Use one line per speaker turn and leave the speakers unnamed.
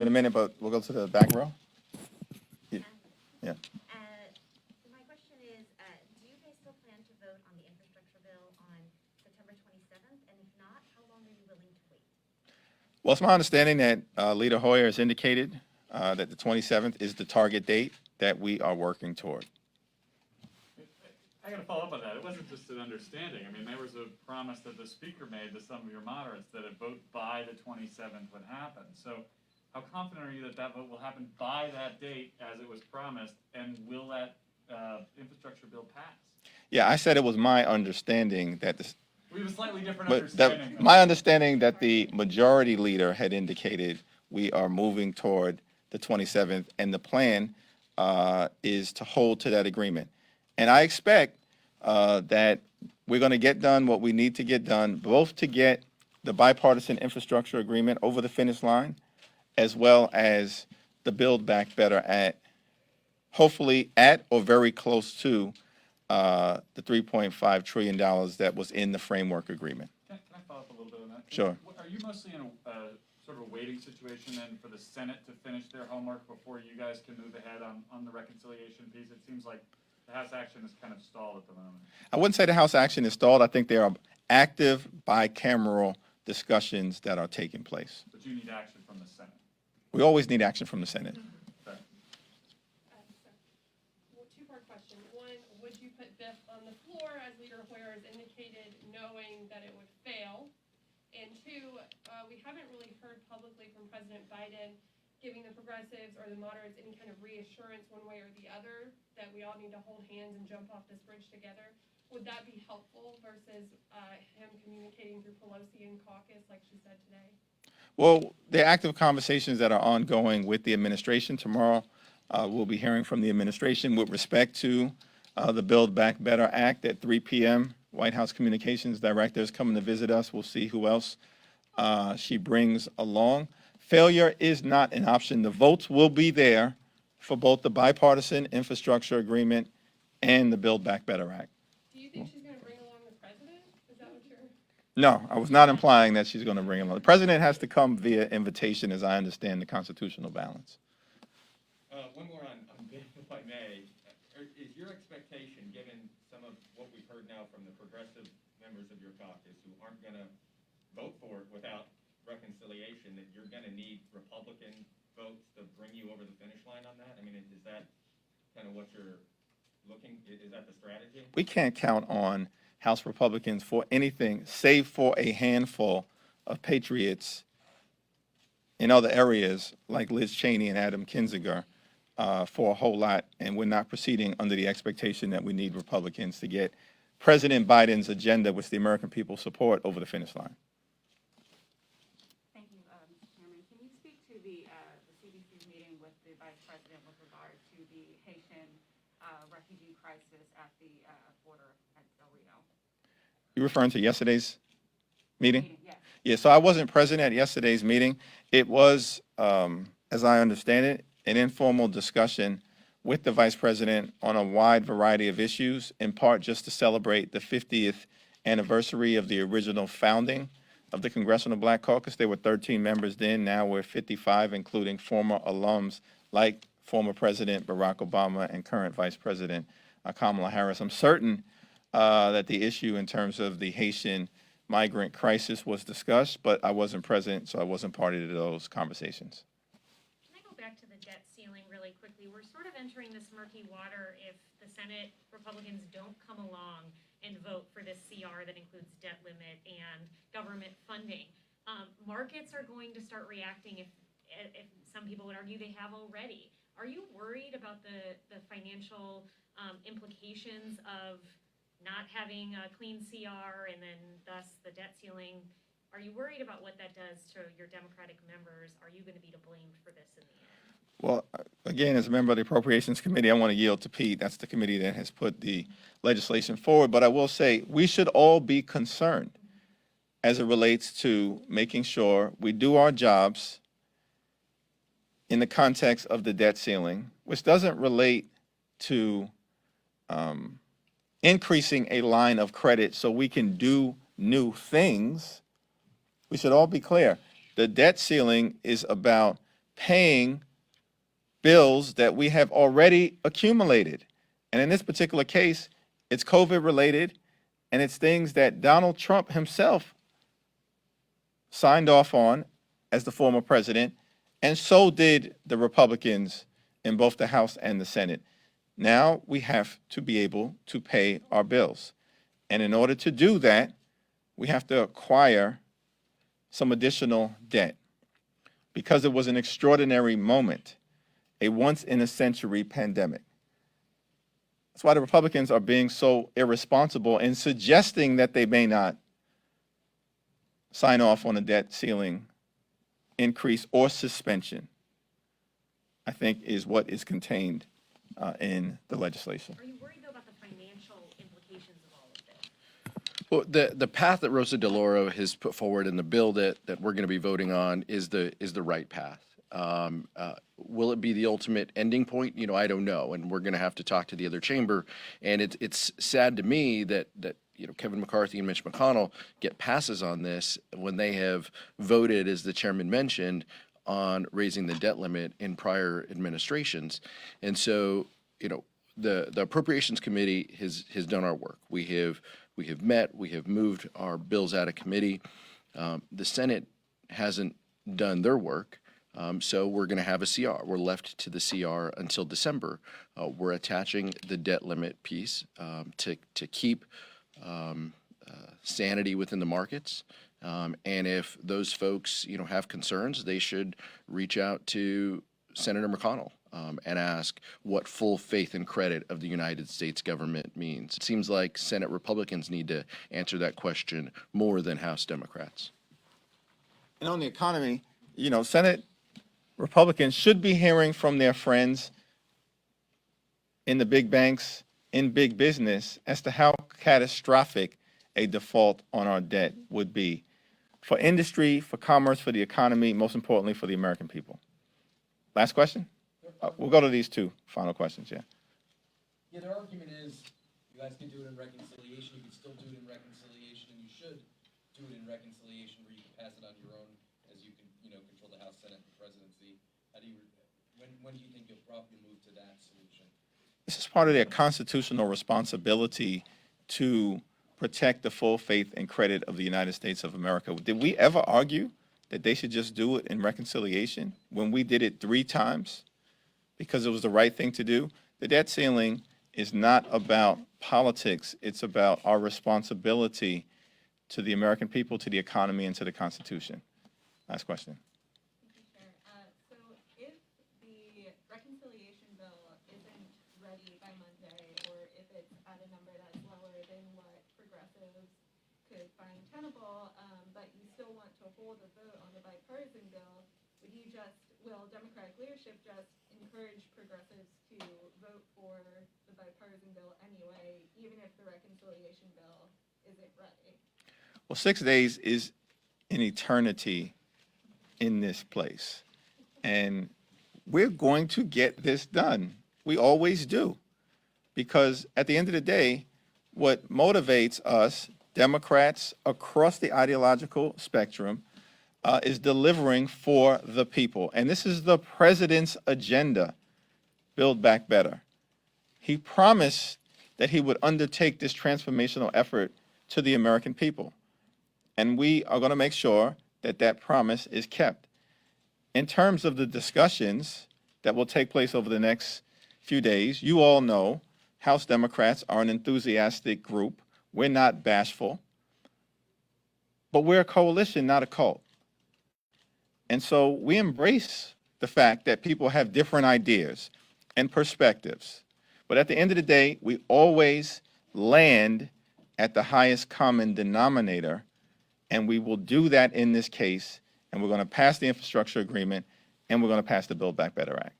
In a minute, but we'll go to the back row. Yeah. Yeah.
So my question is, do you guys still plan to vote on the infrastructure bill on September 27th? And if not, how long are you willing to wait?
Well, it's my understanding that Leader Hoyer has indicated that the 27th is the target date that we are working toward.
I got to follow up on that. It wasn't just an understanding. I mean, there was a promise that the speaker made to some of your moderates that a vote by the 27th would happen. So how confident are you that that vote will happen by that date as it was promised, and will that infrastructure bill pass?
Yeah, I said it was my understanding that this,
We have a slightly different
but
understanding.
my understanding that the majority leader had indicated we are moving toward the 27th, and the plan is to hold to that agreement. And I expect that we're going to get done what we need to get done, both to get the bipartisan infrastructure agreement over the finish line, as well as the Build Back Better Act, hopefully at or very close to the $3.5 trillion that was in the framework agreement.
Can I follow up a little bit on that?
Sure.
Are you mostly in a sort of a waiting situation then for the Senate to finish their homework before you guys can move ahead on the reconciliation piece? It seems like the House action is kind of stalled at the moment.
I wouldn't say the House action is stalled. I think there are active bicameral discussions that are taking place.
But you need action from the Senate.
We always need action from the Senate.
Okay.
Well, two-part question. One, would you put this on the floor, as Leader Hoyer has indicated, knowing that it would fail? And two, we haven't really heard publicly from President Biden giving the progressives or the moderates any kind of reassurance one way or the other that we all need to hold hands and jump off this bridge together. Would that be helpful versus him communicating through Pelosi and caucus like she said today?
Well, there are active conversations that are ongoing with the administration. Tomorrow, we'll be hearing from the administration with respect to the Build Back Better Act at 3 p.m. White House Communications Director is coming to visit us. We'll see who else she brings along. Failure is not an option. The votes will be there for both the bipartisan infrastructure agreement and the Build Back Better Act.
Do you think she's going to bring along the president? Is that what you're...
No, I was not implying that she's going to bring him along. The president has to come via invitation, as I understand the constitutional balance.
One more on BIF, if I may. Is your expectation, given some of what we've heard now from the progressive members of your caucus who aren't going to vote for it without reconciliation, that you're going to need Republican votes to bring you over the finish line on that? I mean, is that kind of what you're looking, is that the strategy?
We can't count on House Republicans for anything save for a handful of patriots in other areas like Liz Cheney and Adam Kinzinger for a whole lot, and we're not proceeding under the expectation that we need Republicans to get President Biden's agenda, which the American people support, over the finish line.
Thank you, Mr. Chairman. Can you speak to the CBC's meeting with the Vice President with regard to the Haitian refugee crisis at the border at Del Rio?
You referring to yesterday's meeting?
Yes.
Yeah, so I wasn't present at yesterday's meeting. It was, as I understand it, an informal discussion with the Vice President on a wide variety of issues, in part just to celebrate the 50th anniversary of the original founding of the Congressional Black Caucus. There were 13 members then. Now we're 55, including former alums like former President Barack Obama and current Vice President Kamala Harris. I'm certain that the issue in terms of the Haitian migrant crisis was discussed, but I wasn't present, so I wasn't part of those conversations.
Can I go back to the debt ceiling really quickly? We're sort of entering this murky water if the Senate Republicans don't come along and vote for this CR that includes debt limit and government funding. Markets are going to start reacting if some people would argue they have already. Are you worried about the financial implications of not having a clean CR and then thus the debt ceiling? Are you worried about what that does to your Democratic members? Are you going to be blamed for this in the end?
Well, again, as a member of the Appropriations Committee, I want to yield to Pete. That's the committee that has put the legislation forward. But I will say we should all be concerned as it relates to making sure we do our jobs in the context of the debt ceiling, which doesn't relate to increasing a line of credit so we can do new things. We should all be clear. The debt ceiling is about paying bills that we have already accumulated. And in this particular case, it's COVID related, and it's things that Donald Trump himself signed off on as the former president, and so did the Republicans in both the House and the Senate. Now we have to be able to pay our bills. And in order to do that, we have to acquire some additional debt because it was an extraordinary moment, a once-in-a-century pandemic. That's why the Republicans are being so irresponsible in suggesting that they may not sign off on a debt ceiling increase or suspension, I think is what is contained in the legislation.
Are you worried though about the financial implications of all of this?
Well, the path that Rosa DeLauro has put forward in the bill that we're going to be voting on is the right path. Will it be the ultimate ending point? You know, I don't know, and we're going to have to talk to the other chamber. And it's sad to me that you know, Kevin McCarthy and Mitch McConnell get passes on this when they have voted, as the chairman mentioned, on raising the debt limit in prior administrations. And so, you know, the Appropriations Committee has done our work. We have met, we have moved our bills out of committee. The Senate hasn't done their work. So we're going to have a CR. We're left to the CR until December. We're attaching the debt limit piece to keep sanity within the markets. And if those folks, you know, have concerns, they should reach out to Senator McConnell and ask what full faith and credit of the United States government means. It seems like Senate Republicans need to answer that question more than House Democrats.
And on the economy, you know, Senate Republicans should be hearing from their friends in the big banks, in big business, as to how catastrophic a default on our debt would be for industry, for commerce, for the economy, most importantly, for the American people. Last question? We'll go to these two final questions, yeah.
Yeah, their argument is you guys can do it in reconciliation, you can still do it in reconciliation, and you should do it in reconciliation where you can pass it on your own as you can, you know, control the House, Senate, and the presidency. How do you, when do you think you'll probably move to that solution?
This is part of their constitutional responsibility to protect the full faith and credit of the United States of America. Did we ever argue that they should just do it in reconciliation when we did it 3 times because it was the right thing to do? The debt ceiling is not about politics. It's about our responsibility to the American people, to the economy, and to the Constitution. Last question.
Thank you, Chair. So if the reconciliation bill isn't ready by Monday, or if it's at a number that's lower than what progressives could find tenable, but you still want to hold a vote on the bipartisan bill, will Democratic leadership just encourage progressives to vote for the bipartisan bill anyway, even if the reconciliation bill isn't ready?
Well, 6 days is an eternity in this place. And we're going to get this done. We always do. Because at the end of the day, what motivates us, Democrats across the ideological spectrum, is delivering for the people. And this is the president's agenda, Build Back Better. He promised that he would undertake this transformational effort to the American people. And we are going to make sure that that promise is kept. In terms of the discussions that will take place over the next few days, you all know House Democrats are an enthusiastic group. We're not bashful. But we're a coalition, not a cult. And so we embrace the fact that people have different ideas and perspectives. But at the end of the day, we always land at the highest common denominator, and we will do that in this case, and we're going to pass the infrastructure agreement, and we're going to pass the Build Back Better Act.